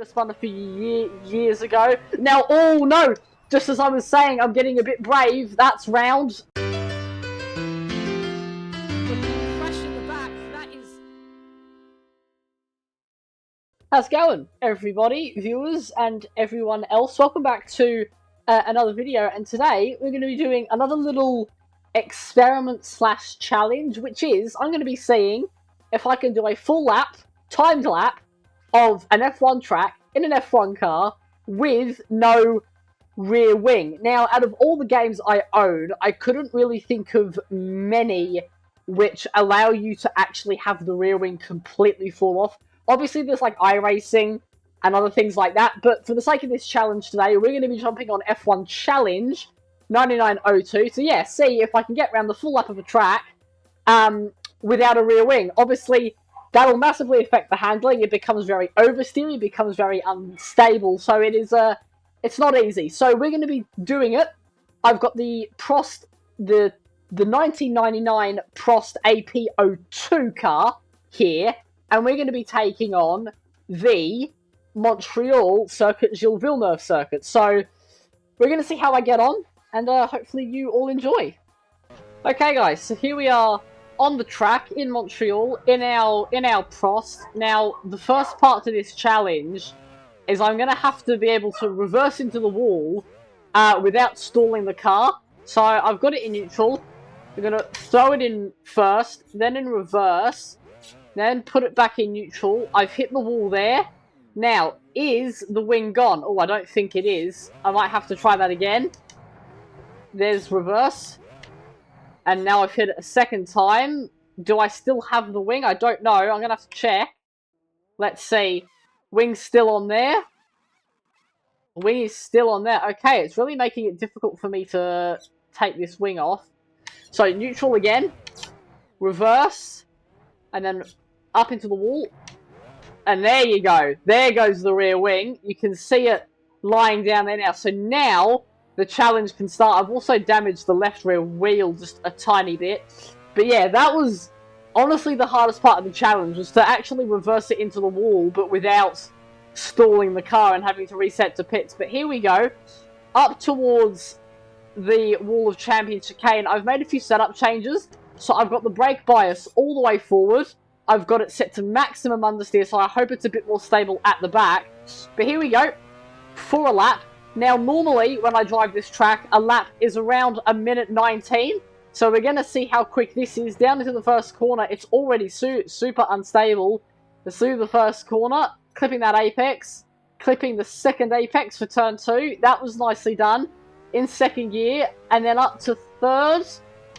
noticed one a few years ago. Now, oh no! Just as I was saying, I'm getting a bit brave. That's round. Fresh in the back. That is. How's it going, everybody, viewers, and everyone else? Welcome back to another video, and today we're going to be doing another little experiment slash challenge, which is I'm going to be seeing if I can do a full lap, timed lap, of an F1 track in an F1 car with no rear wing. Now, out of all the games I own, I couldn't really think of many which allow you to actually have the rear wing completely fall off. Obviously, there's like iRacing and other things like that, but for the sake of this challenge today, we're going to be jumping on F1 Challenge 9902 to, yeah, see if I can get around the full lap of a track without a rear wing. Obviously, that'll massively affect the handling. It becomes very oversteery, it becomes very unstable, so it is it's not easy. So we're going to be doing it. I've got the Prost, the 1999 Prost AP02 car here, and we're going to be taking on the Montreal circuit, Gilles Villeneuve circuit. So we're going to see how I get on, and hopefully you all enjoy. Okay guys, so here we are on the track in Montreal in our Prost. Now, the first part to this challenge is I'm going to have to be able to reverse into the wall without stalling the car. So I've got it in neutral. We're going to throw it in first, then in reverse, then put it back in neutral. I've hit the wall there. Now, is the wing gone? Oh, I don't think it is. I might have to try that again. There's reverse. And now I've hit it a second time. Do I still have the wing? I don't know. I'm going to have to check. Let's see. Wing's still on there. Wing is still on there. Okay, it's really making it difficult for me to take this wing off. So, neutral again. Reverse. And then up into the wall. And there you go. There goes the rear wing. You can see it lying down there now. So now the challenge can start. I've also damaged the left rear wheel just a tiny bit. But yeah, that was honestly the hardest part of the challenge, was to actually reverse it into the wall, but without stalling the car and having to reset to pits. But here we go. Up towards the Wall of Champions chicane. I've made a few setup changes. So I've got the brake bias all the way forward. I've got it set to maximum understeer, so I hope it's a bit more stable at the back. But here we go. For a lap. Now, normally, when I drive this track, a lap is around a minute 19. So we're going to see how quick this is. Down into the first corner, it's already super unstable. Through the first corner, clipping that apex. Clipping the second apex for turn 2. That was nicely done. In second gear, and then up to third.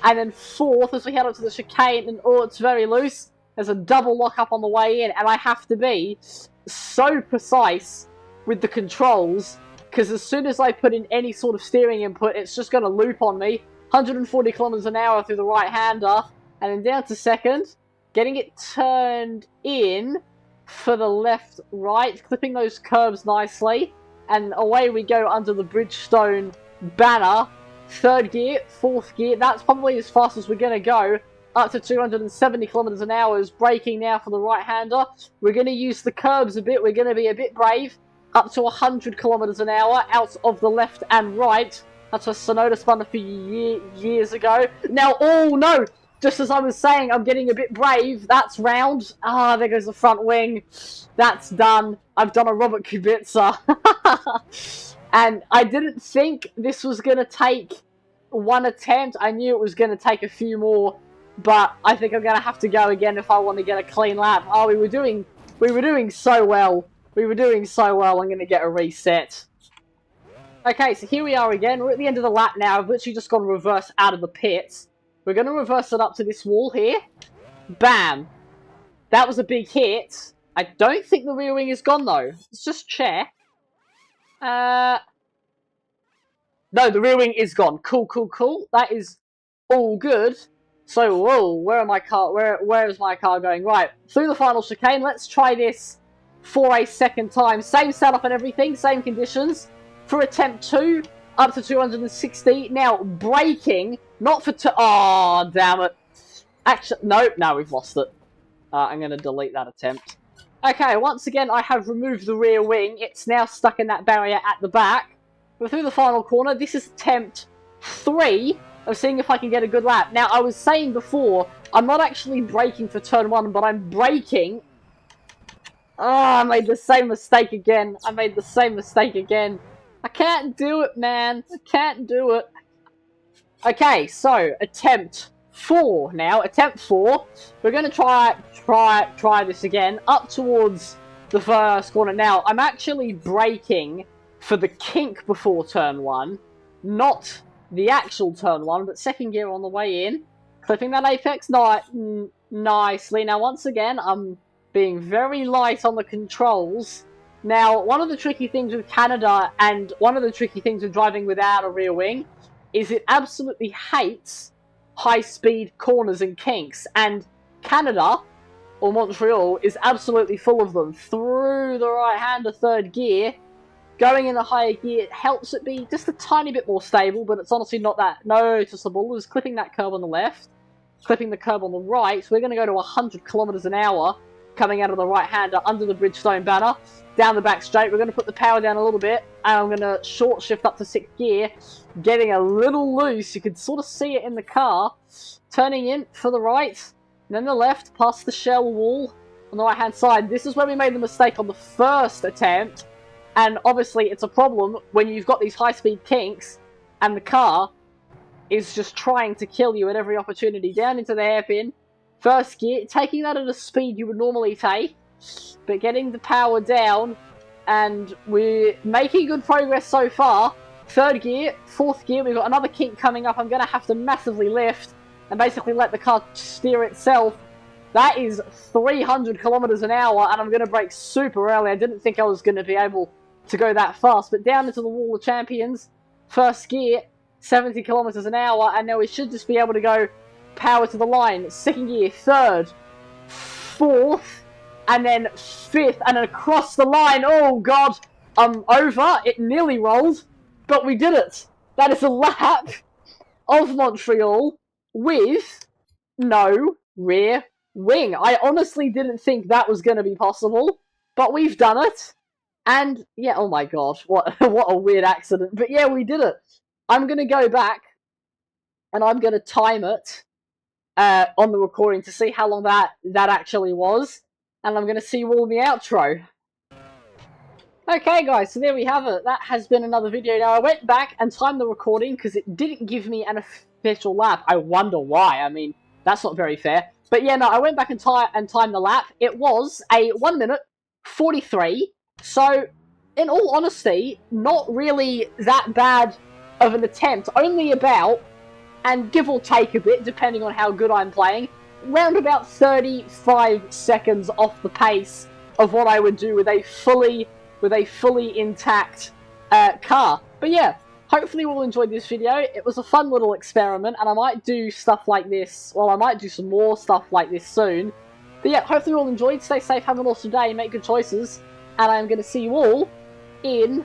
And then fourth as we head up to the chicane. And oh, it's very loose. There's a double lock up on the way in. And I have to be so precise with the controls, because as soon as I put in any sort of steering input, it's just going to loop on me. 140 kilometers an hour through the right-hander. And then down to second. Getting it turned in for the left-right. Clipping those curves nicely. And away we go under the Bridgestone banner. Third gear, fourth gear. That's probably as fast as we're going to go. Up to 270 kilometers an hour. Braking now for the right-hander. We're going to use the curbs a bit. We're going to be a bit brave. Up to 100 kilometers an hour out of the left and right. That's what Sonoda spun a few years ago. Now, oh no! Just as I was saying, I'm getting a bit brave. That's round. Ah, there goes the front wing. That's done. I've done a Robert Kubica. And I didn't think this was going to take one attempt. I knew it was going to take a few more. But I think I'm going to have to go again if I want to get a clean lap. Oh, we were doing so well. We were doing so well. I'm going to get a reset. Okay, so here we are again. We're at the end of the lap now. I've literally just gone reverse out of the pits. We're going to reverse it up to this wall here. Bam. That was a big hit. I don't think the rear wing is gone, though. Let's just check. No, the rear wing is gone. Cool, cool, cool. That is all good. So, whoa, where is my car going? Right, through the final chicane. Let's try this for a second time. Same setup and everything, same conditions. For attempt 2, up to 260. Now, braking, not for oh, damn it. Actually, no, we've lost it. I'm going to delete that attempt. Okay, once again, I have removed the rear wing. It's now stuck in that barrier at the back. We're through the final corner. This is attempt 3 of seeing if I can get a good lap. Now, I was saying before, I'm not actually braking for turn 1, but I'm braking. Oh, I made the same mistake again. I can't do it, man. I can't do it. Okay, so attempt 4 now. Attempt 4. We're going to try this again. Up towards the first corner. Now, I'm actually braking for the kink before turn 1. Not the actual turn 1, but second gear on the way in. Clipping that apex nicely. Now, once again, I'm being very light on the controls. Now, one of the tricky things with Canada and one of the tricky things with driving without a rear wing is it absolutely hates high-speed corners and kinks, and Canada, or Montreal, is absolutely full of them. Through the right-hander third gear, going in the higher gear helps it be just a tiny bit more stable, but it's honestly not that noticeable. It's clipping that curb on the left, clipping the curb on the right, so we're going to go to 100 kilometers an hour, coming out of the right-hander under the Bridgestone banner, down the back straight. We're going to put the power down a little bit, and I'm going to short shift up to 6th gear, getting a little loose. You can sort of see it in the car, turning in for the right, and then the left, past the shell wall on the right-hand side. This is where we made the mistake on the first attempt, and obviously it's a problem when you've got these high-speed kinks, and the car is just trying to kill you at every opportunity. Down into the hairpin, first gear, taking that at a speed you would normally take, but getting the power down, and we're making good progress so far. Third gear, fourth gear, we've got another kink coming up. I'm going to have to massively lift and basically let the car steer itself. That is 300 kilometers an hour, and I'm going to brake super early. I didn't think I was going to be able to go that fast, but down into the wall of champions, first gear, 70 kilometers an hour, and now we should just be able to go power to the line. Second gear, third, fourth, and then fifth, and then across the line. Oh god, I'm over. It nearly rolled, but we did it. That is a lap of Montreal with no rear wing. I honestly didn't think that was going to be possible, but we've done it. And yeah, oh my god, what a weird accident. But yeah, we did it. I'm going to go back and I'm going to time it on the recording to see how long that actually was, and I'm going to see you all in the outro. Okay guys, so there we have it. That has been another video. Now I went back and timed the recording because it didn't give me an official lap. I wonder why. I mean, that's not very fair. But yeah, no, I went back and timed the lap. It was a 1 minute 43. So, in all honesty, not really that bad of an attempt. Only about, and give or take a bit, depending on how good I'm playing, round about 35 seconds off the pace of what I would do with a fully intact car. But yeah, hopefully you all enjoyed this video. It was a fun little experiment, and I might do stuff like this, well, I might do some more stuff like this soon. But yeah, hopefully you all enjoyed. Stay safe, have an awesome day, make good choices, and I'm going to see you all in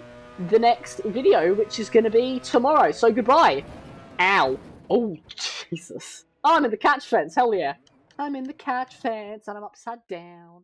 the next video, which is going to be tomorrow. So goodbye. Ow. Oh, Jesus. Oh, I'm in the catch fence. Hell yeah. I'm in the catch fence, and I'm upside down.